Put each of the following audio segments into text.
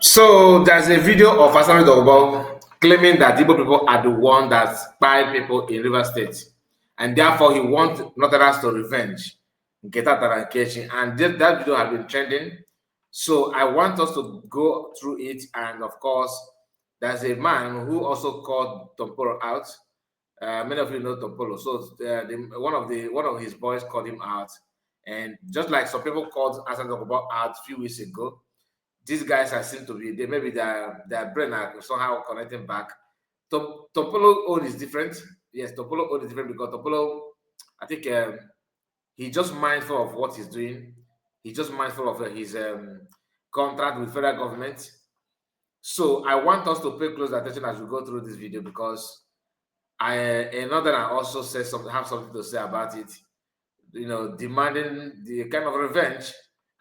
So there's a video of Asari Dokubo claiming that Igbo people are the one that spy people in River State, and therefore he wants Northerners to revenge, get out and catch him. And that video has been trending. So I want us to go through it, and of course, there's a man who also called Tompolo out. Many of you know Tompolo. So one of his boys called him out, and just like some people called Asari Dokubo out a few weeks ago, these guys are seem to be maybe their brain are somehow connecting back. Tompolo own is different. Yes, Tompolo own is different because Tompolo, I think he's just mindful of what he's doing. He's just mindful of his contract with federal government. So I want us to pay close attention as we go through this video because another also says something, have something to say about it. You know, demanding the kind of revenge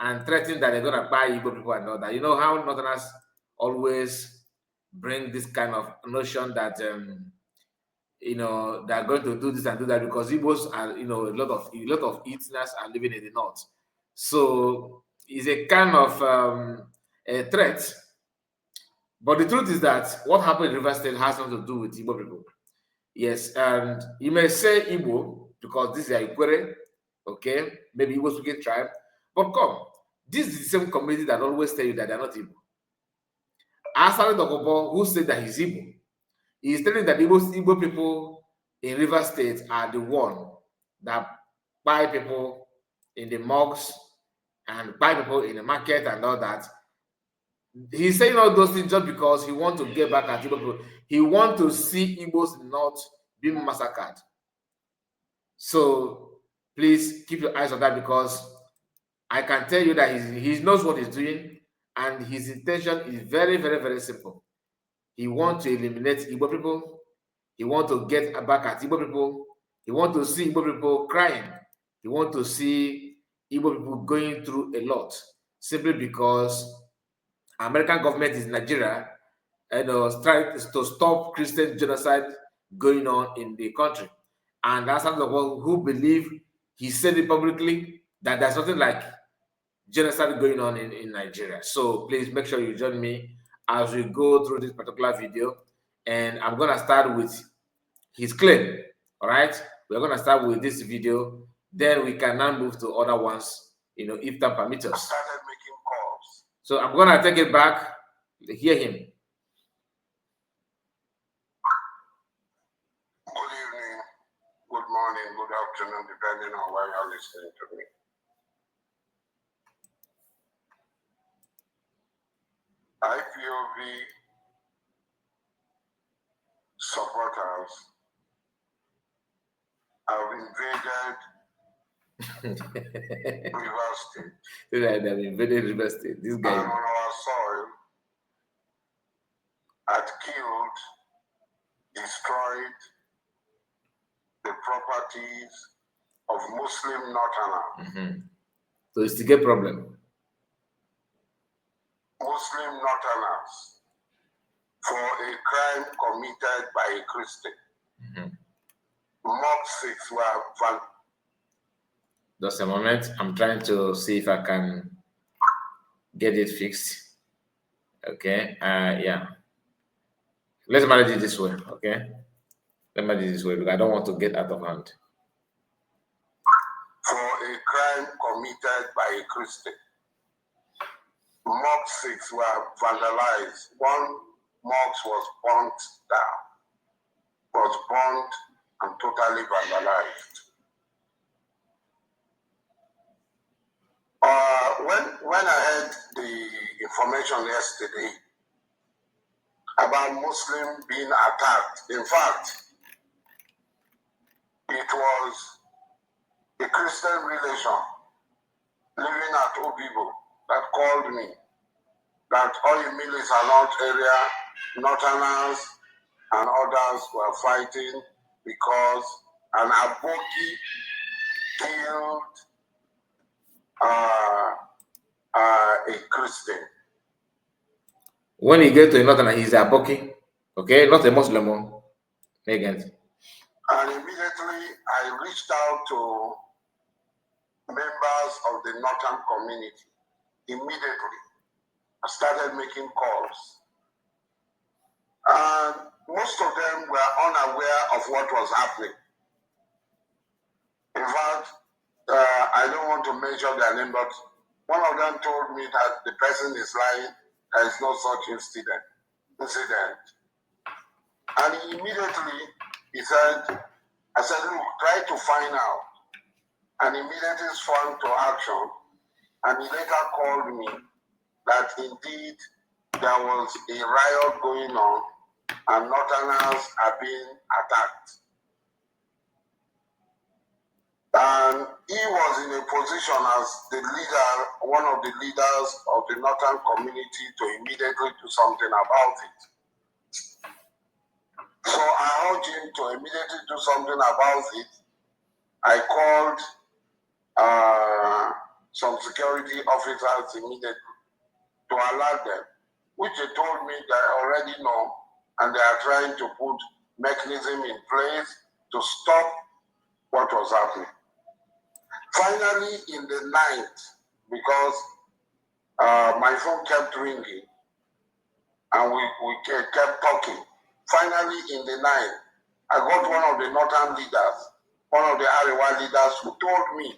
and threatening that they're gonna buy Igbo people and all that. You know how Northerners always bring this kind of notion that you know they're going to do this and do that because Igbos are, you know, a lot of Easterners are living in the north. So it's a kind of a threat. But the truth is that what happened in River State has nothing to do with Igbo people. Yes, and you may say Igbo because this is a Ikwere, okay, maybe Igbo speaking tribe, but come, this is the same community that always tell you that they're not Igbo. Asari Dokubo, who said that he's Igbo, he's telling that Igbo people in River State are the one that buy people in the mosques and buy people in the market and all that. He's saying all those things just because he wants to get back at Igbo people. He wants to see Igbos not being massacred. So please keep your eyes on that because I can tell you that he knows what he's doing and his intention is very, very, very simple. He wants to eliminate Igbo people. He wants to get back at Igbo people. He wants to see Igbo people crying. He wants to see Igbo people going through a lot simply because American government is Nigeria and trying to stop Christian genocide going on in the country. And that's some of the people who believe he said it publicly that there's something like genocide going on in Nigeria. So please make sure you join me as we go through this particular video. And I'm gonna start with his claim. All right, we're gonna start with this video, then we can now move to other ones, you know, if time permits us. Started making calls. So I'm gonna take it back. Hear him. Good evening, good morning, good afternoon, depending on where you're listening to me. IPOB supporters have invaded River State. They have invaded River State. This guy. And on our soil, had killed, destroyed the properties of Muslim Northerners. So it's the gay problem. Muslim Northerners for a crime committed by a Christian. Mock 6 were Just a moment. I'm trying to see if I can get it fixed. Okay. Yeah. Let's manage it this way. Okay. Let's manage it this way because I don't want to get out of hand. For a crime committed by a Christian. Mock 6 were vandalized. One mosque was burnt down, was burnt and totally vandalized. When I heard the information yesterday about Muslims being attacked, in fact, it was a Christian relation living at Obibo that called me that Oyemilis Alot area, Northerners and others were fighting because an Aboki killed a Christian. When he gets to a Northerner, he's a Aboki, okay, not a Muslim. Again. And immediately I reached out to members of the Northern community. Immediately. I started making calls. And most of them were unaware of what was happening. In fact, I don't want to mention their name, but one of them told me that the person is lying. There is no such incident. And immediately he said, I said, look, try to find out. And immediately swung to action. And he later called me that indeed there was a riot going on and Northerners are being attacked. And he was in a position as the leader, one of the leaders of the Northern community, to immediately do something about it. So I urged him to immediately do something about it. I called some security officers immediately to alert them, which they told me they already know, and they are trying to put mechanism in place to stop what was happening. Finally, in the night, because my phone kept ringing and we kept talking. Finally, in the night, I got one of the northern leaders, one of the Arewa leaders, who told me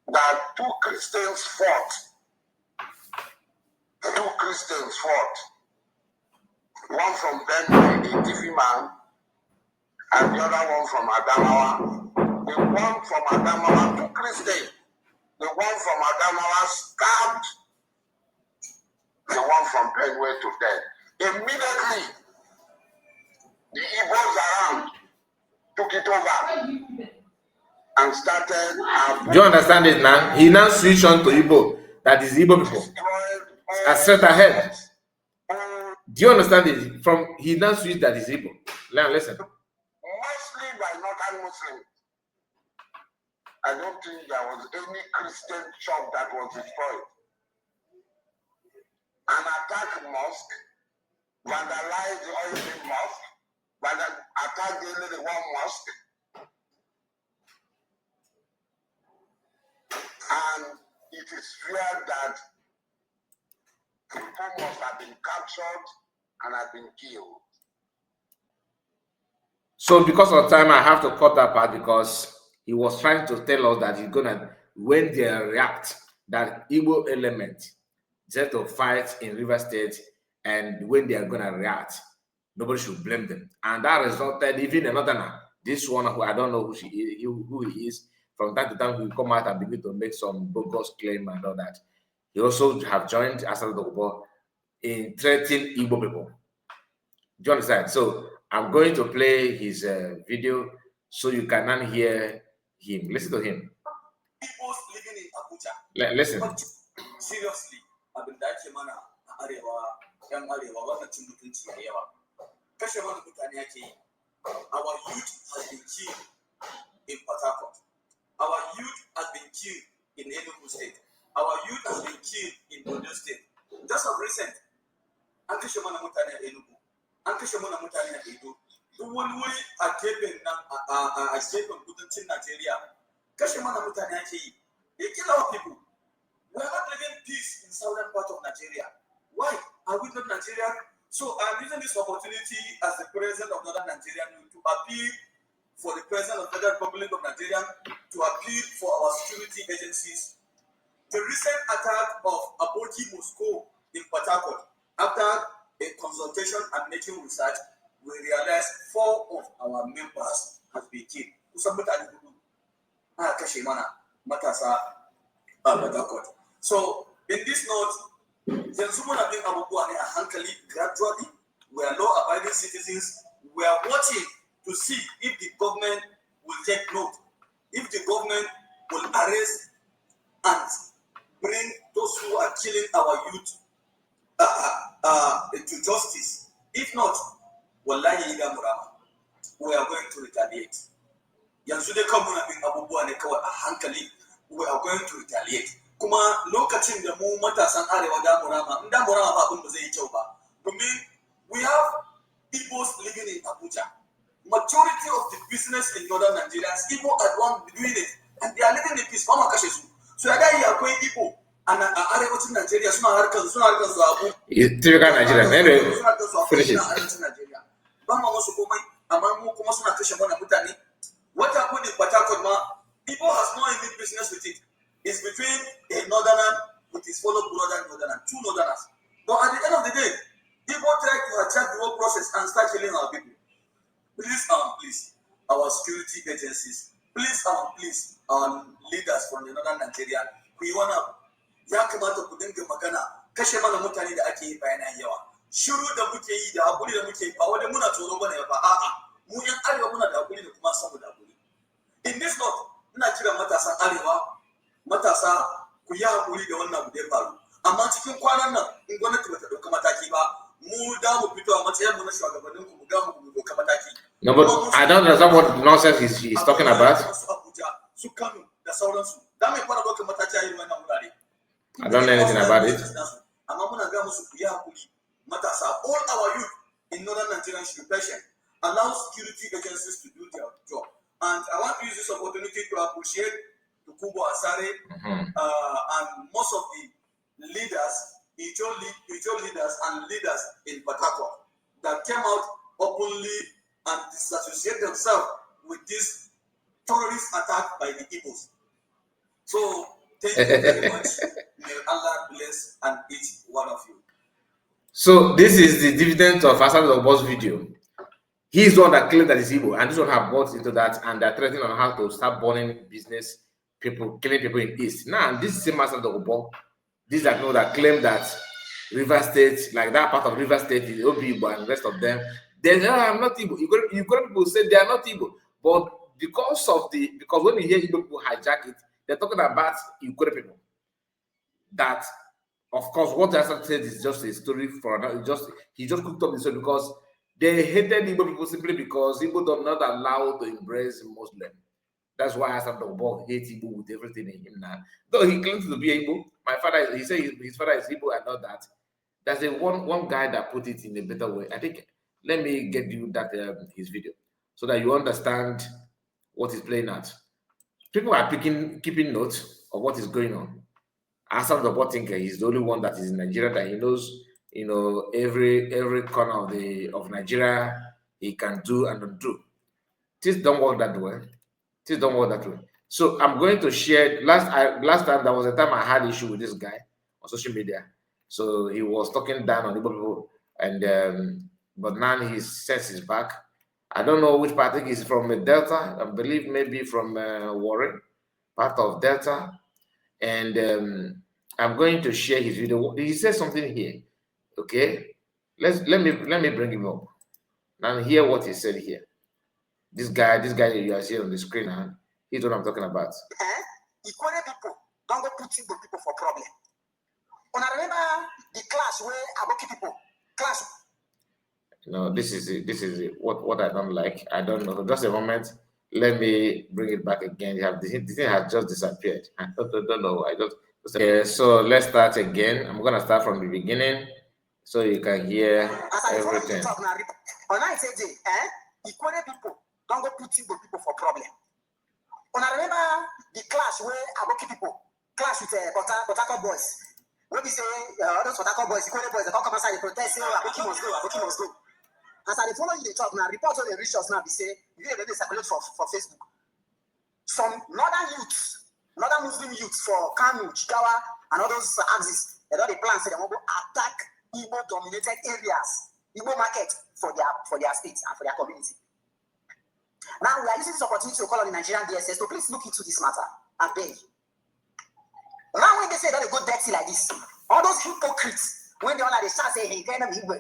that two Christians fought. One from Benue, a Tifi man, and the other one from Adamawa. The one from Adamawa, two Christians. The one from Adamawa stabbed the one from Benue to death. Immediately, the Igbos around took it over and started. Do you understand it now? He now switched on to Igbo. That is Igbo people. I straight ahead. Do you understand it? From he now switched that is Igbo. Listen. Mostly by Northern Muslims. I don't think there was any Christian shop that was destroyed. An attack mosque, vandalized the Origin mosque, attacked only the one mosque. And it is feared that people must have been captured and have been killed. So because of time, I have to cut that part because he was trying to tell us that he's gonna, when they react, that Igbo element set to fight in River State, and when they are gonna react, nobody should blame them. And that resulted even another this one who I don't know who he is. From time to time, he will come out and begin to make some bogus claim and all that. He also have joined Asari Dokubo in threatening Igbo people. Do you understand? So I'm going to play his video so you can now hear him. Listen to him. Igbos living in Abuja. Listen. Seriously, I've been that mana arewa, yan arewa, wannan cin mutunci ya yawa. Kashe mana mutane ake yi. Our youth has been killed in Port Harcourt. Our youth has been killed in Enugu State. Our youth has been killed in Ondo State. Just of recent, an kashe mana mutane a Enugu, an kashe mana mutane a Edo. Duk wani wuri a gefen nan a gefen kudancin Najeriya, kashe mana mutane ake yi. They kill our people. We are not living peace in southern part of Nigeria. Why are we not Nigerian? So I'm using this opportunity as the president of Northern Nigeria to appeal for the president of the Federal Republic of Nigeria to appeal for our security agencies. The recent attack of Aboki Moscow in Port Harcourt, after a consultation and making research, we realized 4 of our members have been killed. So in this note, gradually, we are law-abiding citizens. We are watching to see if the government will take note, if the government will arrest and bring those who are killing our youth to justice. If not, wallahi ida murama, we are going to retaliate. Yanzu dai kan muna bin abubuwa ne kawai a hankali, we are going to retaliate. Kuma lokacin da mu matasan arewa da murama, in da murama ba abin da zai yi kyau ba. Domin we have Igbos living in Abuja. Majority of the business in northern Nigeria, Igbo are one doing it, and they are living in peace. Mama kashe su. So that is akwai Igbo a arewacin Najeriya suna harkar su abu. Typical Nigerian. Anyway, finish it. Arewacin Najeriya. Ba ma musu komai, amma mu kuma suna kashe mana mutane. What happened in Port Harcourt, people has no any business with it. It's between a northerner with his fellow northerner, two northerners. But at the end of the day, people try to hijack the whole process and start killing our people. Please, our security agencies, please, our leaders from the northern Nigeria, we want to ya kamata ku dinga magana kashe mana mutane da ake yi bayan yawa. Shiru da muke yi da hakuri da muke yi ba wanda muna tsoro bane ba a'a mu yan arewa muna da hakuri da kuma saboda hakuri. In this note, ina kiran matasan arewa, matasa ku yi hakuri da wannan abu da ya faru. Amma cikin kwanan nan in gwamnati bata dauka mataki ba, mu da mu fito a matsayin mu na shugabannin ku mu ga mu dauka mataki. No, but I don't understand what nonsense he's talking about. Su Kano da sauransu. Da mai fara dauka mataki a irin wannan wurare. I don't know anything about it. Amma muna ga musu ku yi hakuri. Matasa, all our youth in northern Nigeria should be patient. Allow security agencies to do their job. And I want to use this opportunity to appreciate Dokubo, Asari, and most of the leaders, Ijo leaders and leaders in Port Harcourt that came out openly and disassociate themselves with this terrorist attack by the Igbos. So, thank you very much. May Allah bless and each one of you. So this is the dividend of Asari Boss video. He's the one that claimed that is evil, and this one have bought into that, and they're threatening on how to start burning business, people, killing people in East. Now, this is the same Asari Boss. These that know that claim that River State, like that part of River State, is Obi and the rest of them, they are not evil. You got people say they are not evil, but because when you hear Igbo people hijack it, they're talking about Igbo people. That, of course, what Asari said is just a story for another. He just cooked up this story because they hated Igbo people simply because Igbo do not allow to embrace Muslim. That's why Asari Dokubo hates Igbo with everything in him now. Though he claims to be Igbo, my father, he said his father is Igbo and all that. There's one guy that put it in a better way. I think, let me get you that his video so that you understand what is playing out. People are keeping notes of what is going on. Asari Dokubo thinker, he's the only one that is in Nigeria that he knows, every corner of Nigeria he can do and don't do. Things don't work that way. Things don't work that way. So I'm going to share. Last time there was a time I had issue with this guy on social media. So he was talking down on Igbo people, and but now his sense is back. I don't know which part. I think he's from Delta. I believe maybe from Warren, part of Delta. And I'm going to share his video. He says something here. Okay, let me bring him up now. Hear what he said here. This guy you are seeing on the screen, he's what I'm talking about. Equally people don't go put Igbo people for problem. When I remember the class where Aboki people class. No, this is it. What I don't like. I don't know. Just a moment. Let me bring it back again. You have the thing has just disappeared. I don't know. Okay, so let's start again. I'm gonna start from the beginning so you can hear everything. On I say, equally people don't go put Igbo people for problem. When I remember the class where Aboki people class with Port Harcourt boys. When we say those Port Harcourt boys, equally boys, they don't come outside, they protest, say, Aboki must go. As I follow you, they talk now. Reports on the reach us now. They say you already circulate for Facebook. Some northern Muslim youths for Kano, Jigawa, and all those axes. They don't plan say they want to attack Igbo dominated areas, Igbo market for their states and for their community. Now we are using this opportunity to call on the Nigerian DSS to please look into this matter and beg. Now when they say that they go dirty like this, all those hypocrites when they all like they start saying, hey, Igbo,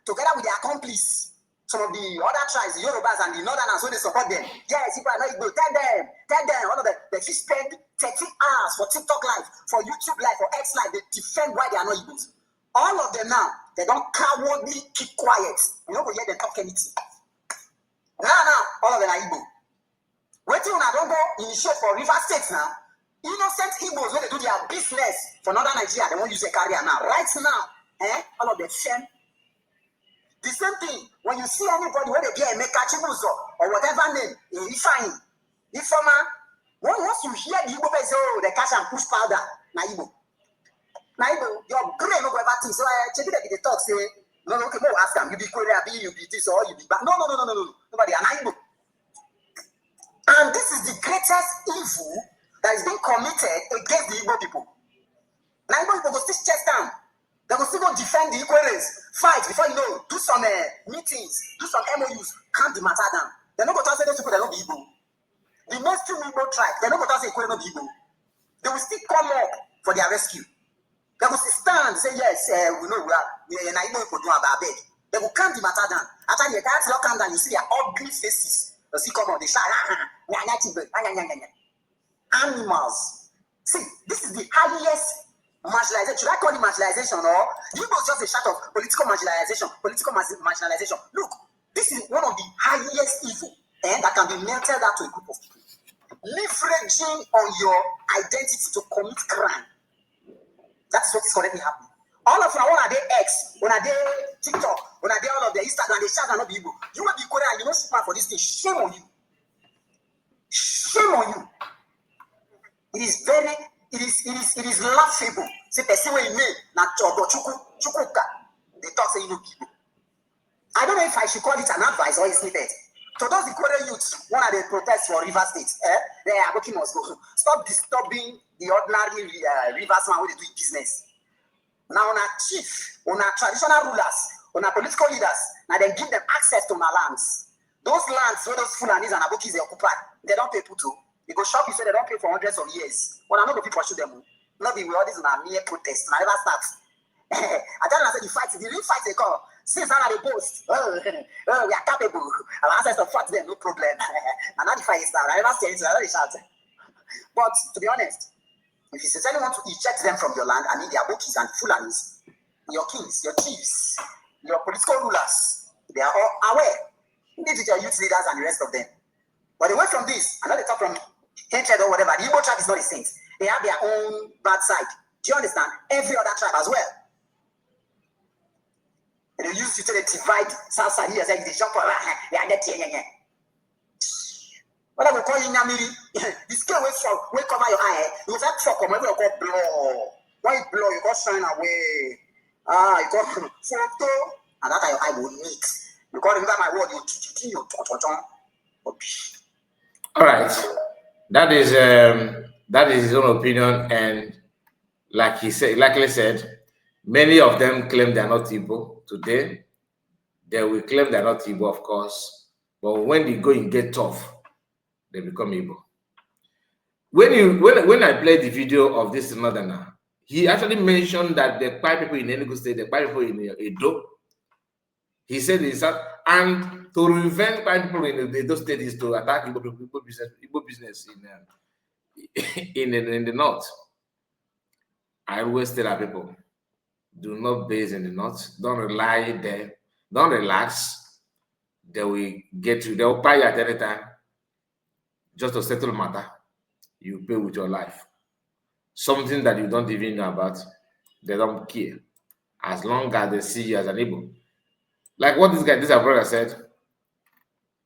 together with their accomplice, some of the other tribes, the Yorubas and the Northerners, when they support them. Yes, people are not Igbo. Tell them, all of them. They should spend 30 hours for TikTok live, for YouTube live, for X live. They defend why they are not Igbos. All of them now, they don't cowardly keep quiet. You know, we hear them talk anything. Now, all of them are Igbo. Waiting when I don't go initiate for River State now. Innocent Igbos, when they do their business for Northern Nigeria, they won't use a carrier now. Right now, all of them shame. The same thing, when you see anybody when they get a Mekachibuzo or whatever name, Ifeanyi, Ifeoma, once you hear the Igbo say, oh, they catch and push powder, Naibo. Naibo, your brain no go ever think. So I check it the talk say, no, okay, no, ask them. You be Korea, you be this, or you be back. No. Nobody, Naibo. And this is the greatest evil that is being committed against the Igbo people. Now Igbo people go still chest down. They go still go defend the Igbo's, fight before you know, do some meetings, do some MOUs, calm the matter down. They no go tell say those people they no be Igbo. The mainstream Igbo tribe, they no go tell say Igbo no be Igbo. They will still come up for their rescue. They will still stand and say yes, we know we are Igbo people do about bed. They will calm the matter down. After the entire flock calm down, you see their ugly faces. They see come on, they shout, animals. See, this is the highest marginalization. Should I call it marginalization or Igbo is just a shot of political marginalization? Marginalization. Look, this is one of the highest evil that can be melted out to a group of people. Leveraging on your identity to commit crime. That is what is currently happening. All of you, when are they X, when are they TikTok, when are they all of their Instagram, they shout and not be Igbo. You will be Korean, you don't sit for this thing. Shame on you. Shame on you. It is laughable. Say person when you name na chodo chukuka. They talk say you know Igbo. I don't know if I should call it an advice or a snippet. To those Korean youths, one of the protests for River State, they are working must go. Stop disturbing the ordinary riversman when they do business. Now on our chief, on our traditional rulers, on our political leaders, now they give them access to our lands. Those lands where those Fulanis and Abokis they occupy, they don't pay Puto. They go shop, you say they don't pay for hundreds of years. When I know the people pursue them, not be all this in a mere protest. I never start. I tell them, I said, the real fight they call. Since I are the boast, we are capable. Our ancestors fought them, no problem. And now the fight is down. I never say anything, I never shout. But to be honest, if you sincerely want to eject them from your land, I mean their Bokis and Fulanis, your kings, your chiefs, your political rulers, they are all aware. Maybe your youth leaders and the rest of them. But away from this, I know they talk from hatred or whatever. The Igbo tribe is not the same. They have their own bad side. Do you understand? Every other tribe as well. And they used to divide South Side here, they jump around. They are getting what I will call you Namiri. The scale will cover your eye. You have truck or maybe you call blow. Why blow? You got shine away. You got photo. And that your eye will meet. You call remember my word, you all right. That is his own opinion, and like he said, many of them claim they are not Igbo today. They will claim they are not Igbo, of course, but when they go and get tough, they become Igbo. When I played the video of this northerner, he actually mentioned that the white people in Enugu State, the white people in Edo, he said this, and to revenge white people in Edo State is to attack Igbo business in the north. I always tell our people, do not base in the north. Don't rely there. Don't relax. They will get you. They will pay you at any time. Just to settle matter, you pay with your life. Something that you don't even know about, they don't care. As long as they see you as an Igbo. Like what this our brother said,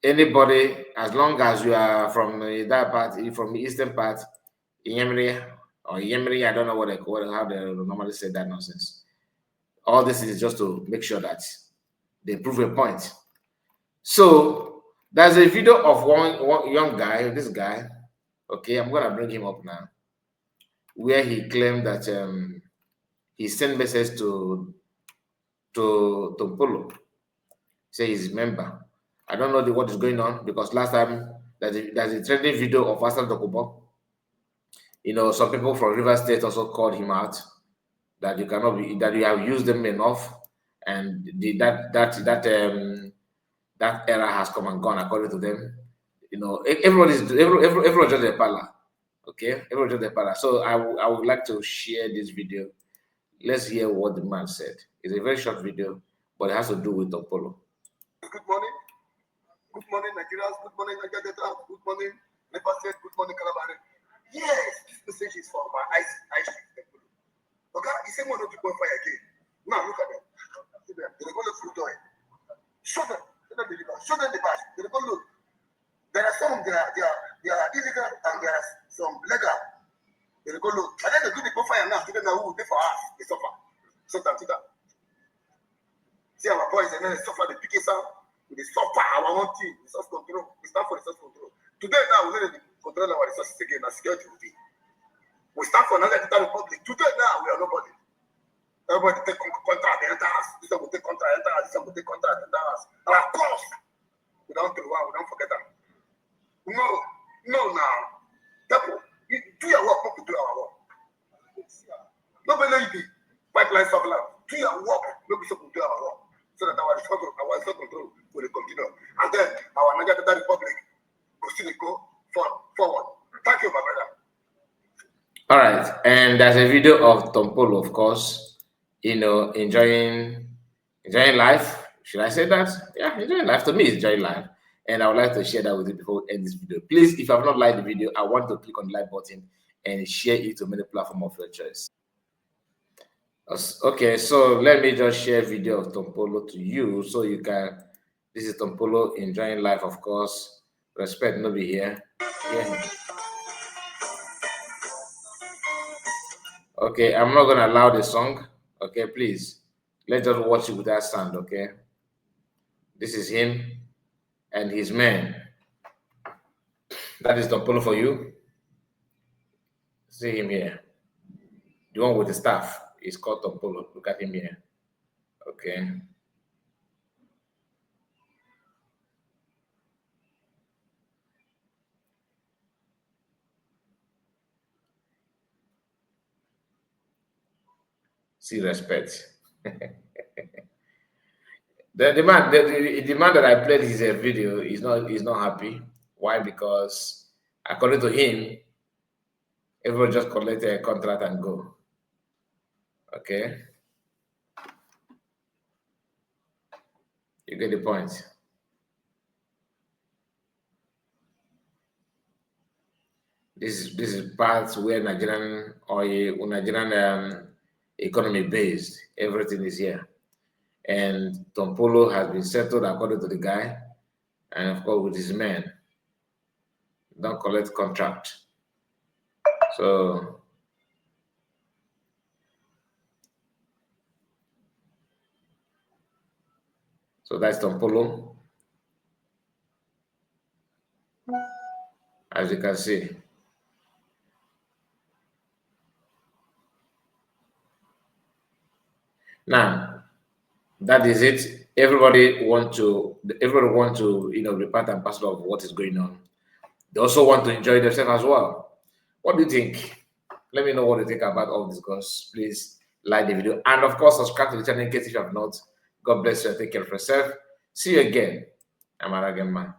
anybody, as long as you are from that part, from the eastern part, Yemri or Yemri, I don't know what they call it, how they normally say that nonsense. All this is just to make sure that they prove a point. So there's a video of one young guy, this guy. Okay, I'm gonna bring him up now, where he claimed that he sent message to Tompolo, say he's a member. I don't know what is going on because last time there's a trending video of Asari Dokubo. You know, some people from River State also called him out that you cannot be, that you have used them enough, and that era has come and gone according to them. You know, everyone just a pala. Okay, everyone just a pala. So I would like to share this video. Let's hear what the man said. It's a very short video, but it has to do with Tompolo. Good morning. Good morning, Nigerians. Good morning, Nigeria. Good morning, Nepal State. Good morning, Calabari. Yes, this message is for my eyes. Okay, he said one of the fire again. Now look at them. They're going to through door. Show them. Show them the back. They're going to look. There are some they are illegal and there are some legal. They go low. And then they do the profile now. Today now who pay for us? They suffer. So that. See our boys and then they suffer the biggest out. We suffer our own team, resource control. We stand for resource control. Today now we need to control our resources again and security will be. We stand for another republic. Today now we are nobody. Everybody take contract, they enter us. This one will take contract, enter us. This one will take contract, enter us. And of course, we don't forget that. No now. People, you do your work, people do our work. Nobody be pipeline supply. Do your work, nobody will do our work. So that our resource control will continue. And then our Nigeria Republic will still go forward. Thank you, my brother. All right, and there's a video of Tompolo, of course, enjoying life. Should I say that? Yeah, enjoying life. To me, it's enjoying life. And I would like to share that with you before we end this video. Please, if you have not liked the video, I want to click on the like button and share it to many platforms of your choice. Okay, so let me just share a video of Tompolo to you so you can. This is Tompolo enjoying life, of course. Respect, no be here. Yeah. Okay, I'm not gonna allow the song. Okay, please. Let's just watch it with that sound, okay? This is him and his men. That is Tompolo for you. See him here. The one with the staff is called Tompolo. Look at him here. Okay. See respect. The man that I played his video is not happy. Why? Because according to him, everyone just collect a contract and go. Okay. You get the point. This is parts where Nigerian economy based. Everything is here. And Tompolo has been settled according to the guy, and of course with his men. Don't collect contract. So that's Tompolo. As you can see. Now, that is it. Everybody want to be part and parcel of what is going on. They also want to enjoy themselves as well. What do you think? Let me know what you think about all this, guys. Please like the video and of course subscribe to the channel in case if you have not. God bless you and take care of yourself. See you again. I'm Aragenma.